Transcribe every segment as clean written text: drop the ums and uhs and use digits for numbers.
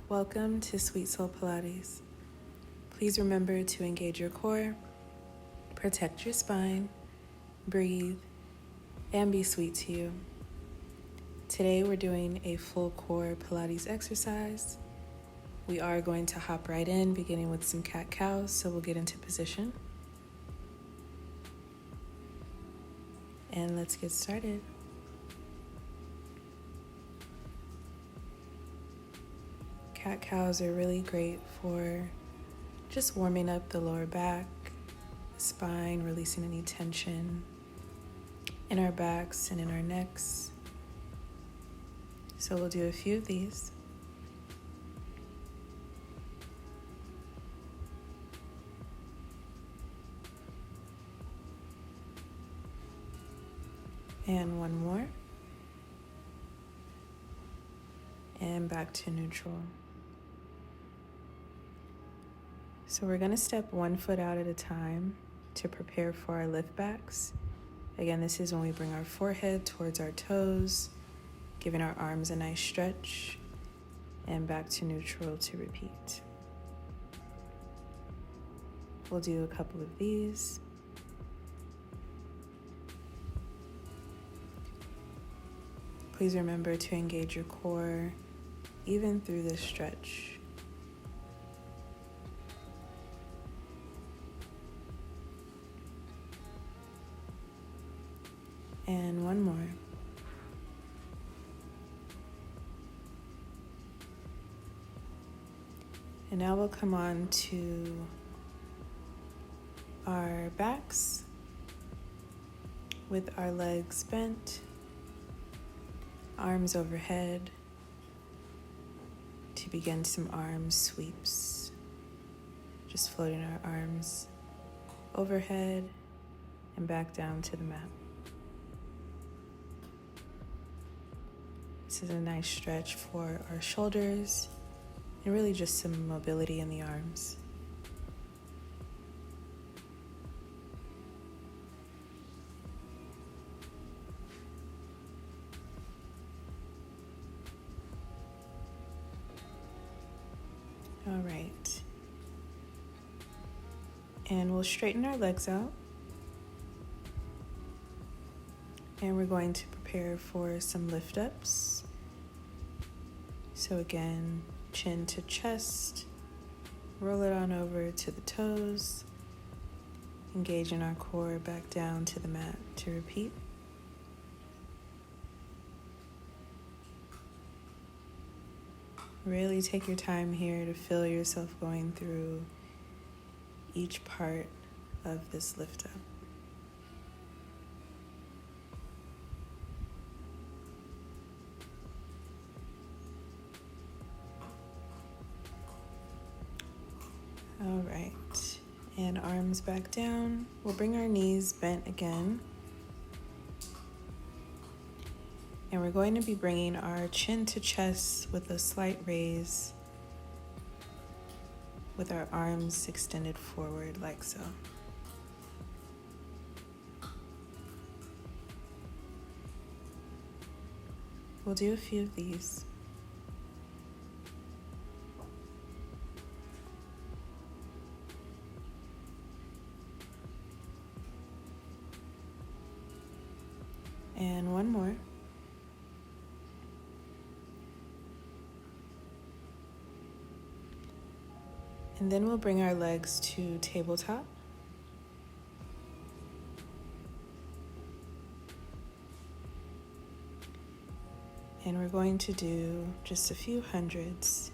Welcome to Sweet Soul Pilates. Please remember to engage your core, protect your spine, breathe, and be sweet to you. Today we're doing a full core Pilates exercise. We are going to hop right in, beginning with some cat-cows, so we'll get into position. And let's get started. Cat-cows are really great for just warming up the lower back, the spine, releasing any tension in our backs and in our necks. So we'll do a few of these. And one more. And back to neutral. So we're going to step 1 foot out at a time to prepare for our lift backs. Again, this is when we bring our forehead towards our toes, giving our arms a nice stretch, and back to neutral to repeat. We'll do a couple of these. Please remember to engage your core even through this stretch. And one more. And now we'll come on to our backs with our legs bent, arms overhead, to begin some arm sweeps. Just floating our arms overhead and back down to the mat. This is a nice stretch for our shoulders and really just some mobility in the arms. All right. And we'll straighten our legs out. And we're going to prepare for some lift-ups. So again, chin to chest, roll it on over to the toes, engaging our core back down to the mat to repeat. Really take your time here to feel yourself going through each part of this lift-up. All right, and arms back down. We'll bring our knees bent again. And we're going to be bringing our chin to chest with a slight raise, with our arms extended forward like so. We'll do a few of these. And one more. And then we'll bring our legs to tabletop. And we're going to do just a few hundreds.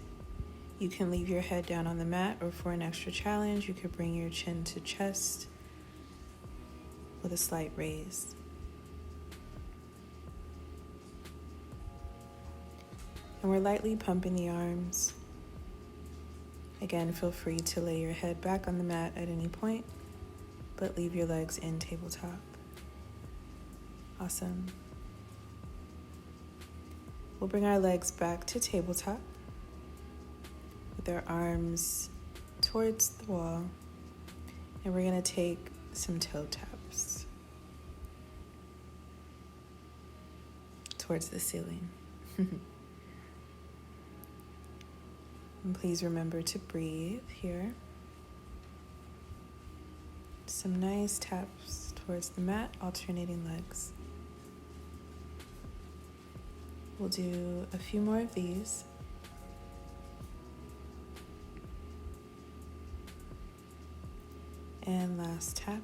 You can leave your head down on the mat, or for an extra challenge, you could bring your chin to chest with a slight raise. And we're lightly pumping the arms. Again, feel free to lay your head back on the mat at any point, but leave your legs in tabletop. Awesome. We'll bring our legs back to tabletop with our arms towards the wall, and we're going to take some toe taps towards the ceiling. And please remember to breathe here. Some nice taps towards the mat, alternating legs. We'll do a few more of these. And last tap.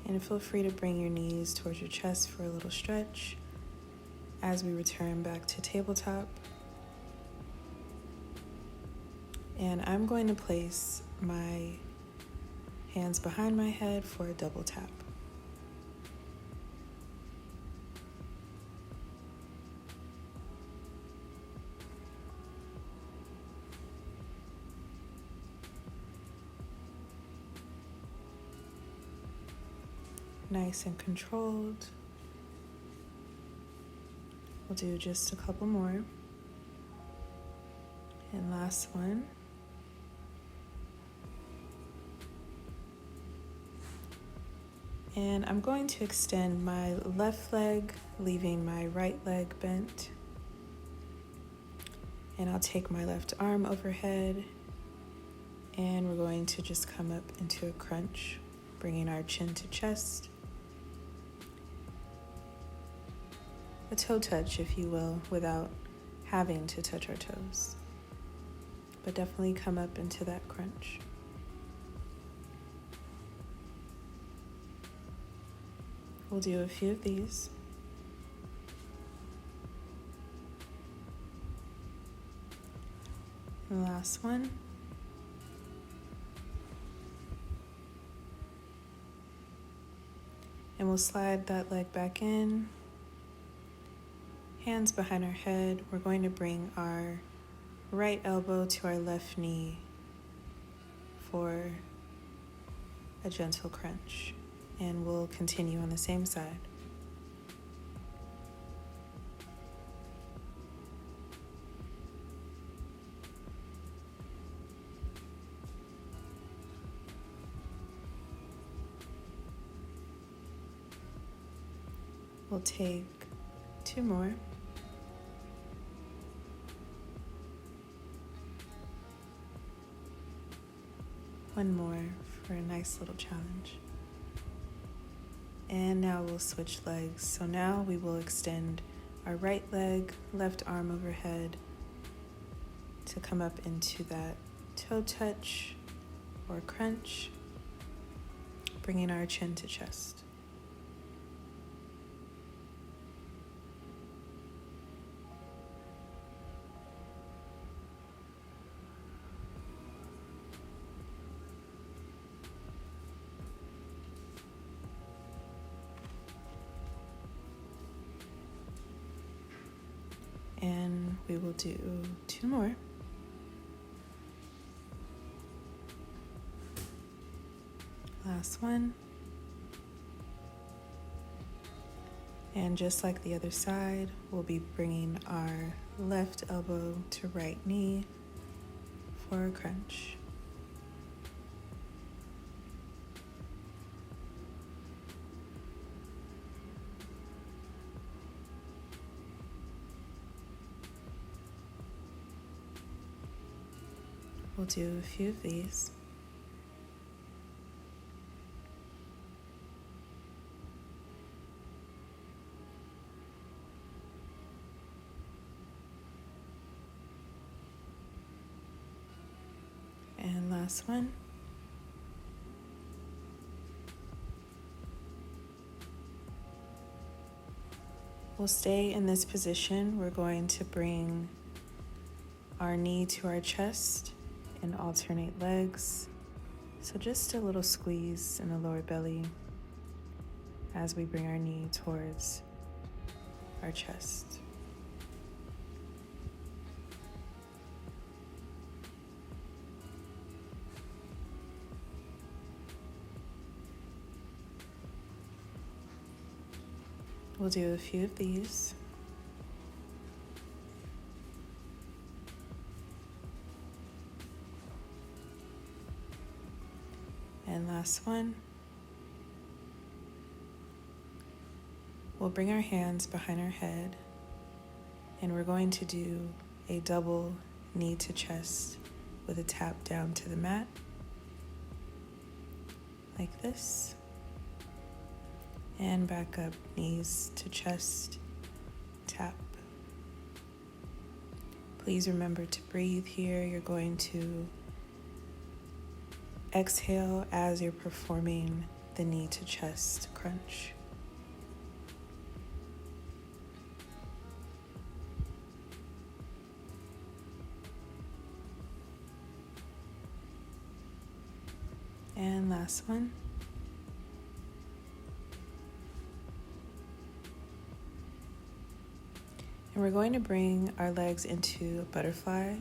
And feel free to bring your knees towards your chest for a little stretch as we return back to tabletop. And I'm going to place my hands behind my head for a double tap. Nice and controlled. We'll do just a couple more. And last one. And I'm going to extend my left leg, leaving my right leg bent. And I'll take my left arm overhead, and we're going to just come up into a crunch, bringing our chin to chest. A toe touch, if you will, without having to touch our toes. But definitely come up into that crunch. We'll do a few of these. And the last one. And we'll slide that leg back in. Hands behind our head. We're going to bring our right elbow to our left knee for a gentle crunch. And we'll continue on the same side. We'll take 2 more. One more for a nice little challenge. And now we'll switch legs. So now we will extend our right leg, left arm overhead to come up into that toe touch or crunch, bringing our chin to chest. And we will do 2 more. Last one. And just like the other side, we'll be bringing our left elbow to right knee for a crunch. We'll do a few of these. And last one. We'll stay in this position. We're going to bring our knee to our chest and alternate legs. So just a little squeeze in the lower belly as we bring our knee towards our chest. We'll do a few of these. And last one. We'll bring our hands behind our head, and we're going to do a double knee to chest with a tap down to the mat, like this. And back up, knees to chest, tap. Please remember to breathe here. You're going to exhale as you're performing the knee to chest crunch. And last one. And we're going to bring our legs into a butterfly.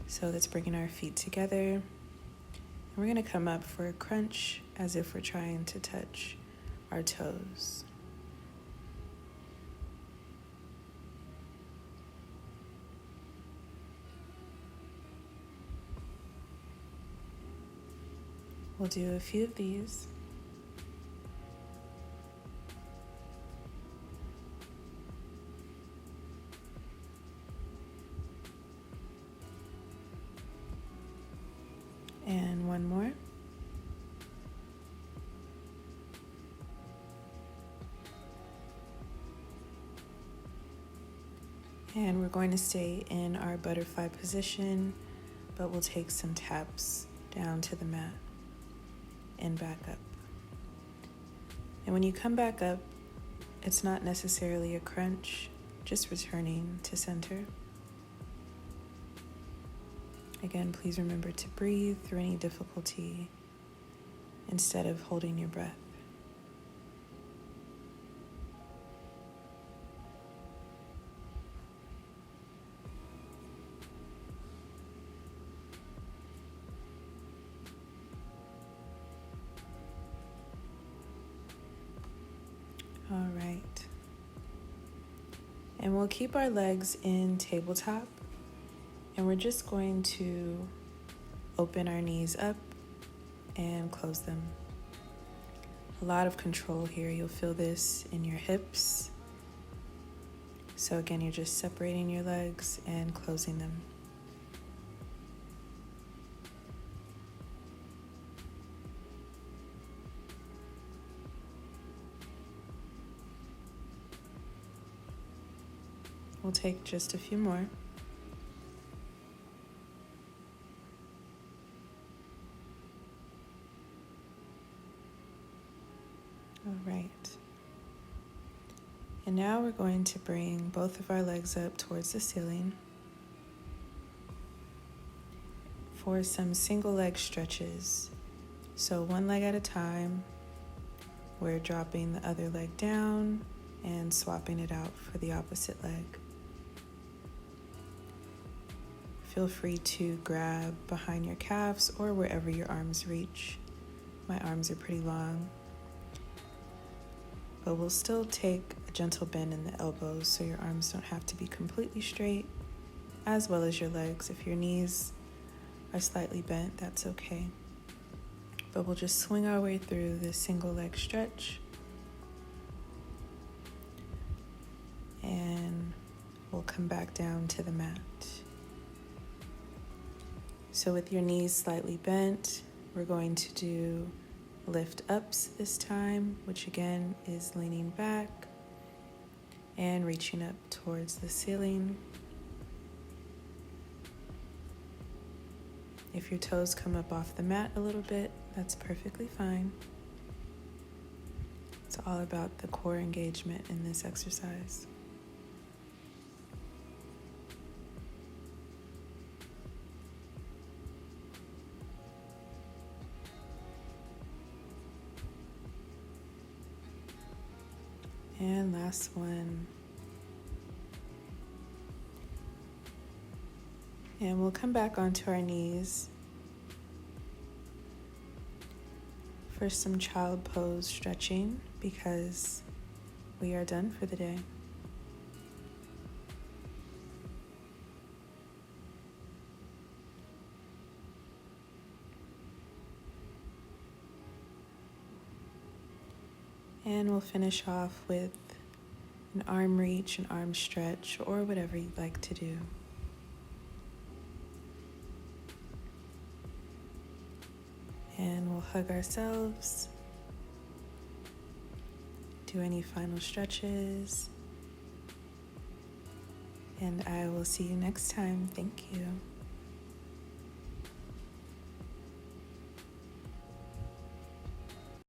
So that's bringing our feet together. And we're going to come up for a crunch as if we're trying to touch our toes. We'll do a few of these. And one more. And we're going to stay in our butterfly position, but we'll take some taps down to the mat and back up. And when you come back up, it's not necessarily a crunch, just returning to center. Again, please remember to breathe through any difficulty instead of holding your breath. All right. And we'll keep our legs in tabletop, and we're just going to open our knees up and close them. A lot of control here. You'll feel this in your hips. So again, you're just separating your legs and closing them. We'll take just a few more. All right. And now we're going to bring both of our legs up towards the ceiling for some single leg stretches. So one leg at a time, we're dropping the other leg down and swapping it out for the opposite leg. Feel free to grab behind your calves or wherever your arms reach. My arms are pretty long. But we'll still take a gentle bend in the elbows so your arms don't have to be completely straight, as well as your legs. If your knees are slightly bent, that's okay. But we'll just swing our way through this single leg stretch. And we'll come back down to the mat. So with your knees slightly bent, we're going to do lift ups this time, which again is leaning back and reaching up towards the ceiling. If your toes come up off the mat a little bit, that's perfectly fine. It's all about the core engagement in this exercise. And last one. And we'll come back onto our knees for some child pose stretching because we are done for the day. And we'll finish off with an arm reach, an arm stretch, or whatever you'd like to do. hug ourselves, do any final stretches, and I will see you next time. Thank you.